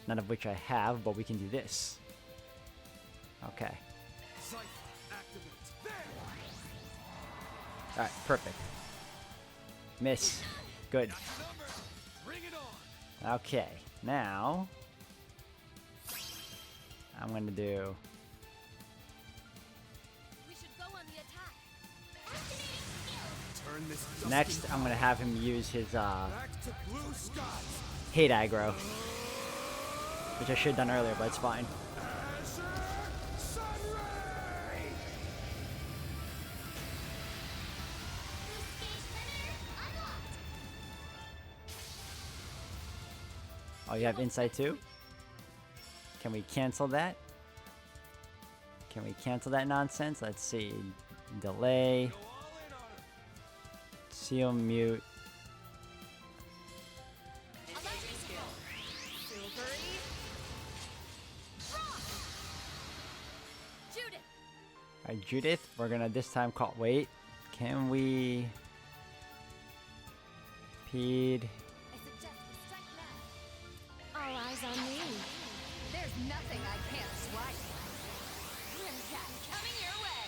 none of which I have, but we can do this. Okay. Cypher, activate. There. Alright, perfect. Miss. Good. Number. Bring it on. Okay, now I'm gonna do We should go on the attack. Turn this next. I'm gonna have him use his back to blue skies. hate aggro, which I should have done earlier, but it's fine. Azure Sunray. Oh, you have insight too? Can we cancel that? Can we cancel that nonsense? Let's see. Delay. Go all in on him. Seal mute. Engaging skill. Judith! Alright, Judith. We're gonna this time call. Wait, can we? Pede. All eyes on me. There's nothing I can't swipe. Grimcat coming your way.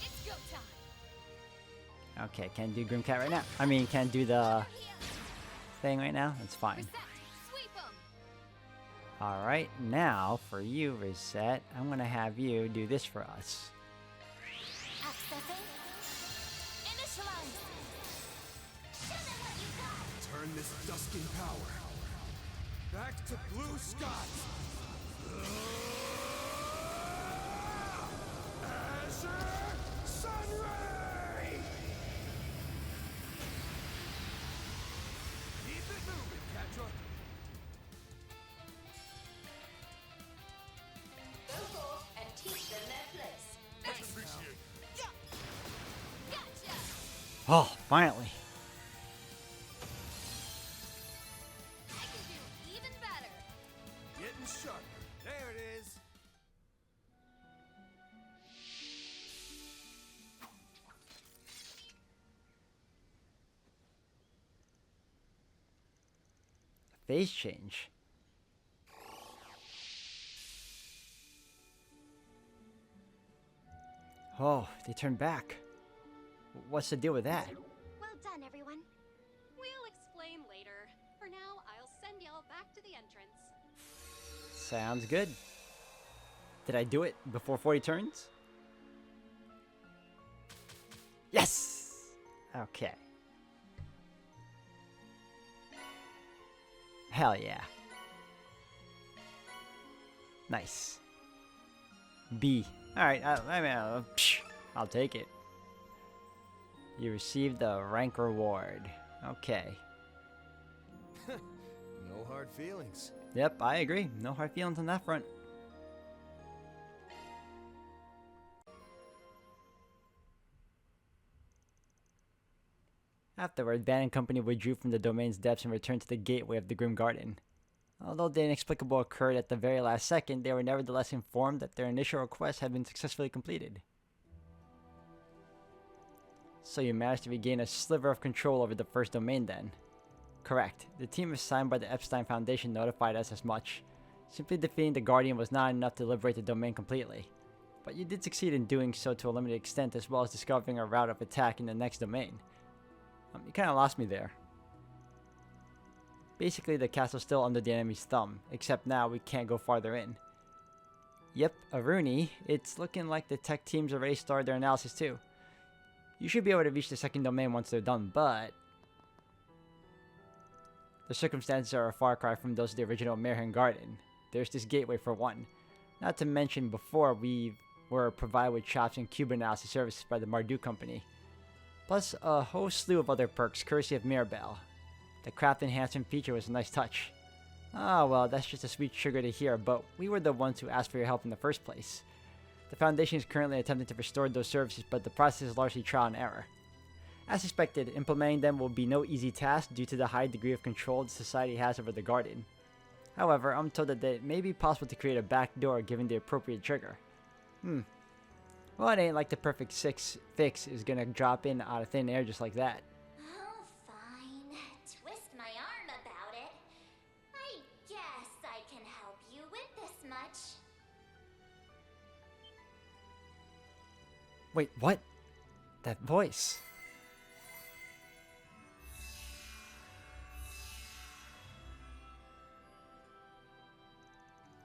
It's go time. Okay, can't do Grimcat right now. I mean, can't do the thing right now. That's fine. Reset. Sweep 'em. Alright, now for you, Reset, I'm gonna have you do this for us. Accessing. Initialize. Show them what you got. Turn this dusking power back to blue skies. Azure Sunray! Keep it moving, Catra. Go forth and teach them their place. Much appreciated. Gotcha. Oh, finally. I can do even better. Getting sharper. There it is. Phase change. Oh, they turned back. What's the deal with that? Well done, everyone. We'll explain later. For now, I'll send y'all back to the entrance. Sounds good. Did I do it before 40 turns? Yes! Okay. Hell yeah. Nice. B. Alright, I'll take it. You received the rank reward. Okay. No hard feelings. Yep, I agree. No hard feelings on that front. Afterward, Van and company withdrew from the domain's depths and returned to the gateway of the Grim Garden. Although the inexplicable occurred at the very last second, they were nevertheless informed that their initial request had been successfully completed. So you managed to regain a sliver of control over the first domain then? Correct. The team assigned by the Epstein Foundation notified us as much. Simply defeating the Guardian was not enough to liberate the domain completely. But you did succeed in doing so to a limited extent, as well as discovering a route of attack in the next domain. You kinda lost me there. Basically, the castle's still under the enemy's thumb, except now we can't go farther in. Yep, Aruni, it's looking like the tech teams already started their analysis too. You should be able to reach the second domain once they're done, but the circumstances are a far cry from those of the original Mayhem Garden. There's this gateway for one. Not to mention before we were provided with chops and cube analysis services by the Marduk Company. Plus a whole slew of other perks courtesy of Mirabelle. The craft enhancement feature was a nice touch. Ah, well, that's just a sweet sugar to hear, but we were the ones who asked for your help in the first place. The Foundation is currently attempting to restore those services, but the process is largely trial and error. As expected, implementing them will be no easy task due to the high degree of control the Society has over the Garden. However, I'm told that it may be possible to create a backdoor given the appropriate trigger. Well, it ain't like the perfect fix is gonna drop in out of thin air just like that. Oh, fine. Twist my arm about it. I guess I can help you with this much. Wait, what? That voice.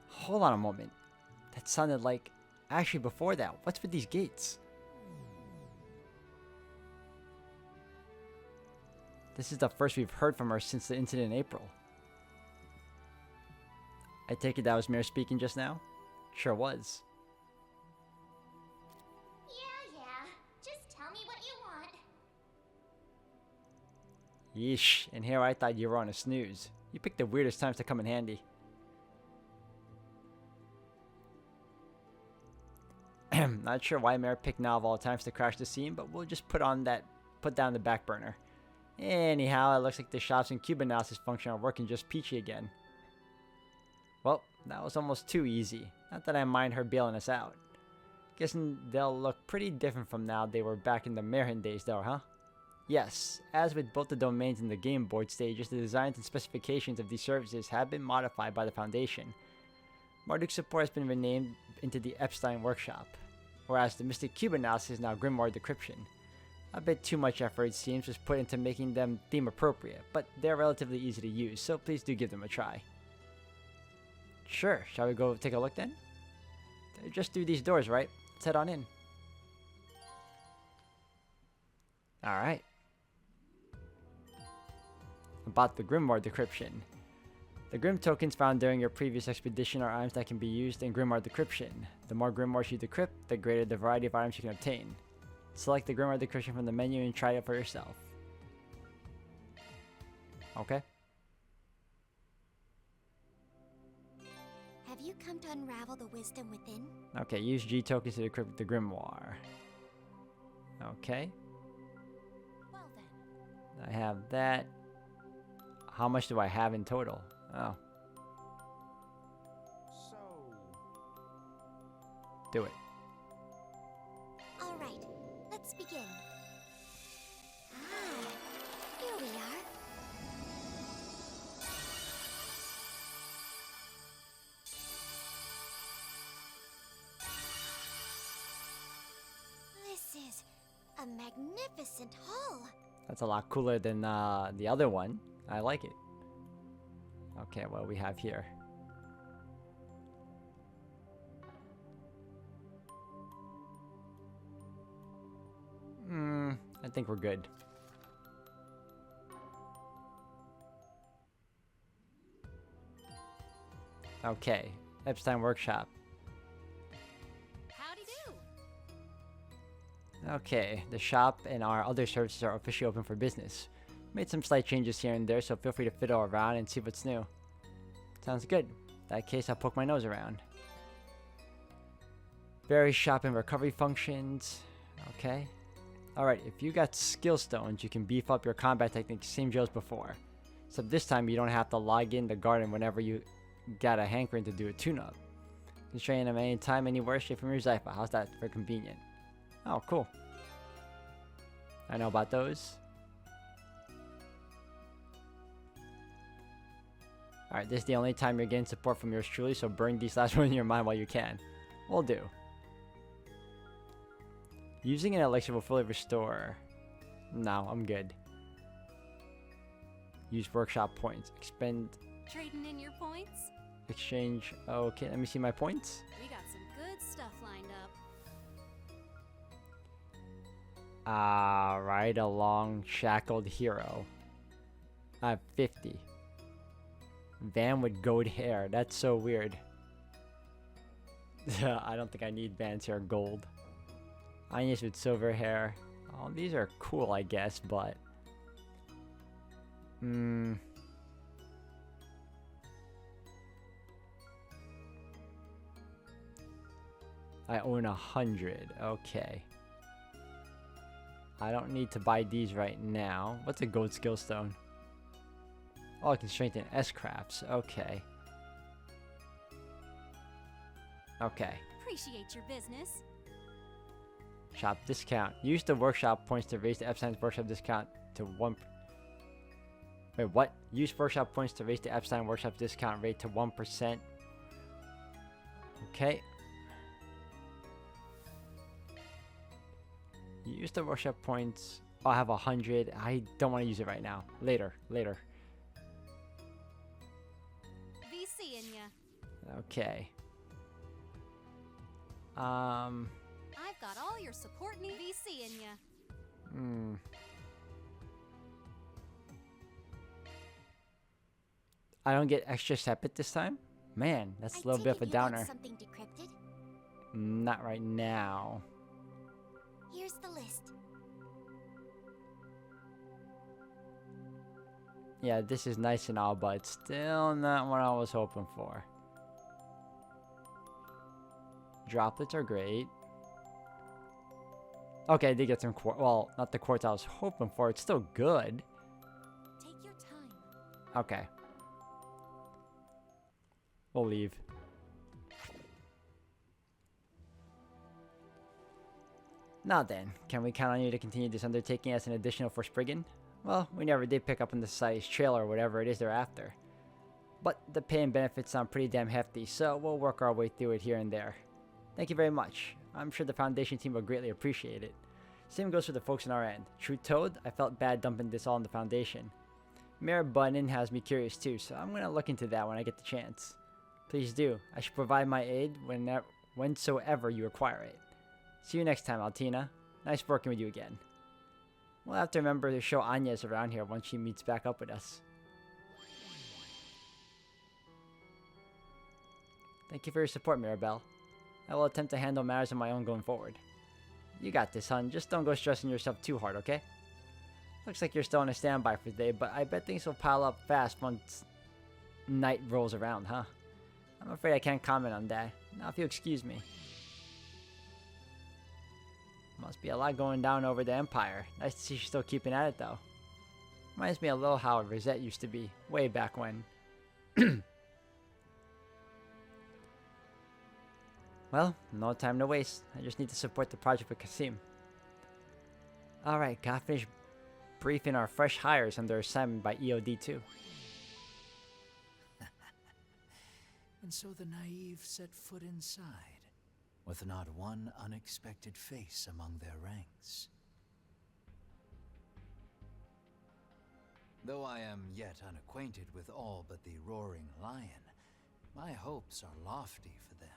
Hold on a moment. That sounded like... Actually, before that, what's with these gates? This is the first we've heard from her since the incident in April. I take it that was Mare speaking just now? Sure was. Yeah. Just tell me what you want. Yeesh, and here I thought you were on a snooze. You picked the weirdest times to come in handy. Not sure why Mare picked now of all times to crash the scene, but we'll just put down the back burner. Anyhow, it looks like the shops and cube analysis function are working just peachy again. Well, that was almost too easy. Not that I mind her bailing us out. Guessing they'll look pretty different from now they were back in the Merhin days though, huh? Yes, as with both the domains and the game board stages, the designs and specifications of these services have been modified by the Foundation. Marduk's support has been renamed into the Epstein Workshop, whereas the Mystic Cube analysis is now Grimoire Decryption. A bit too much effort, it seems, was put into making them theme appropriate, but they're relatively easy to use, so please do give them a try. Sure, shall we go take a look then? They're just through these doors, right? Let's head on in. Alright. About the Grimoire Decryption. The Grim tokens found during your previous expedition are items that can be used in Grimoire Decryption. The more Grimoires you decrypt, the greater the variety of items you can obtain. Select the Grimoire Decryption from the menu and try it for yourself. Okay. Have you come to unravel the wisdom within? Okay, use G tokens to decrypt the Grimoire. Okay. Well then. I have that. How much do I have in total? Oh. So, Do it. All right, let's begin. Ah, here we are. This is a magnificent hall. That's a lot cooler than the other one. I like it. Okay, what do we have here? I think we're good. Okay, Epstein Workshop. Howdy do. Okay, the shop and our other services are officially open for business. Made some slight changes here and there, so feel free to fiddle around and see what's new. Sounds good. In that case, I'll poke my nose around. Various shop and recovery functions. Okay. Alright, if you got skill stones, you can beef up your combat techniques same as before. Except this time you don't have to log in the Garden whenever you got a hankering to do a tune-up. You can train them anytime, anywhere, straight from your Zypha. How's that for convenient? Oh, cool. I know about those. Alright, this is the only time you're getting support from yours truly, so burn these last ones in your mind while you can. Will do. Using an elixir will fully restore. No, I'm good. Use workshop points. Expend. Trading in your points? Exchange. Okay, let me see my points. We got some good stuff lined up. Right along Shackled Hero. I have 50. Van with gold hair. That's so weird. I don't think I need Van's hair gold. Ines with silver hair. Oh, these are cool, I guess, but... I own 100. Okay. I don't need to buy these right now. What's a gold skill stone? Oh, I can strengthen S-crafts. Okay. Okay. Appreciate your business. Shop discount. Use the workshop points to raise the Epstein's workshop discount to 1... Wait, what? Use workshop points to raise the Epstein workshop discount rate to 1%. Okay. Use the workshop points. Oh, I have 100. I don't want to use it right now. Later. Be seeing ya. Okay. I've got all your support needs. Be seeing ya. I don't get extra sepet this time? Man, that's a little bit of a downer. Something decrypted? Not right now. Here's the list. Yeah, this is nice and all, but still not what I was hoping for. Droplets are great. Okay, I did get some quartz. Well, not the quartz I was hoping for. It's still good. Take your time. Okay. We'll leave. Now then, can we count on you to continue this undertaking as an additional First Brigand? Well, we never did pick up on the Society's trail or whatever it is they're after. But the pay and benefits sound pretty damn hefty, so we'll work our way through it here and there. Thank you very much. I'm sure the Foundation team will greatly appreciate it. Same goes for the folks on our end. True Toad, I felt bad dumping this all on the Foundation. Mayor Bunnin has me curious too, so I'm gonna look into that when I get the chance. Please do. I should provide my aid whensoever you require it. See you next time, Altina. Nice working with you again. We'll have to remember to show Anya's around here once she meets back up with us. Thank you for your support, Mirabelle. I will attempt to handle matters on my own going forward. You got this, hon. Just don't go stressing yourself too hard, okay? Looks like you're still on a standby for today, but I bet things will pile up fast once night rolls around, huh? I'm afraid I can't comment on that. Now if you excuse me. Must be a lot going down over the Empire. Nice to see she's still keeping at it, though. Reminds me a little how Rosette used to be, way back when. Well, no time to waste. I just need to support the project with Kasim. Alright, gotta finish briefing our fresh hires under assignment by EOD2. And so the naive set foot inside, with not one unexpected face among their ranks. Though I am yet unacquainted with all but the Roaring Lion, my hopes are lofty for them,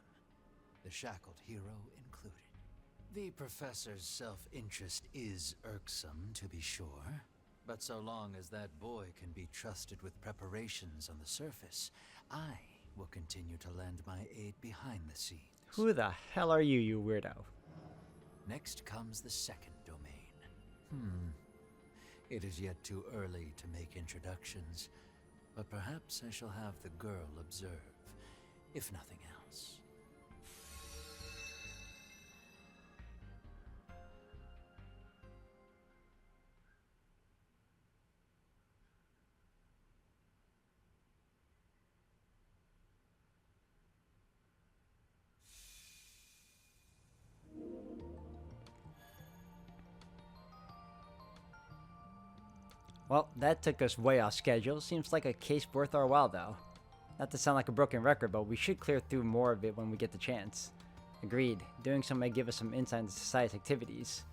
the shackled hero included. The professor's self-interest is irksome, to be sure, but so long as that boy can be trusted with preparations on the surface, I will continue to lend my aid behind the scenes. Who the hell are you, you weirdo? Next comes the second domain. It is yet too early to make introductions, but perhaps I shall have the girl observe, if nothing else. Well, that took us way off schedule. Seems like a case worth our while, though. Not to sound like a broken record, but we should clear through more of it when we get the chance. Agreed. Doing so may give us some insight into society's activities.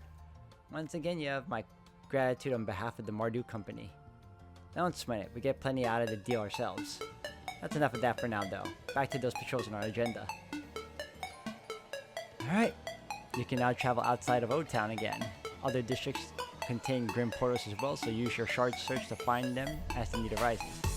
Once again, you have my gratitude on behalf of the Marduk Company. Don't sweat it. We get plenty out of the deal ourselves. That's enough of that for now, though. Back to those patrols on our agenda. Alright. You can now travel outside of O-Town again. Other districts contain grim portals as well, so use your shard search to find them as the need arises.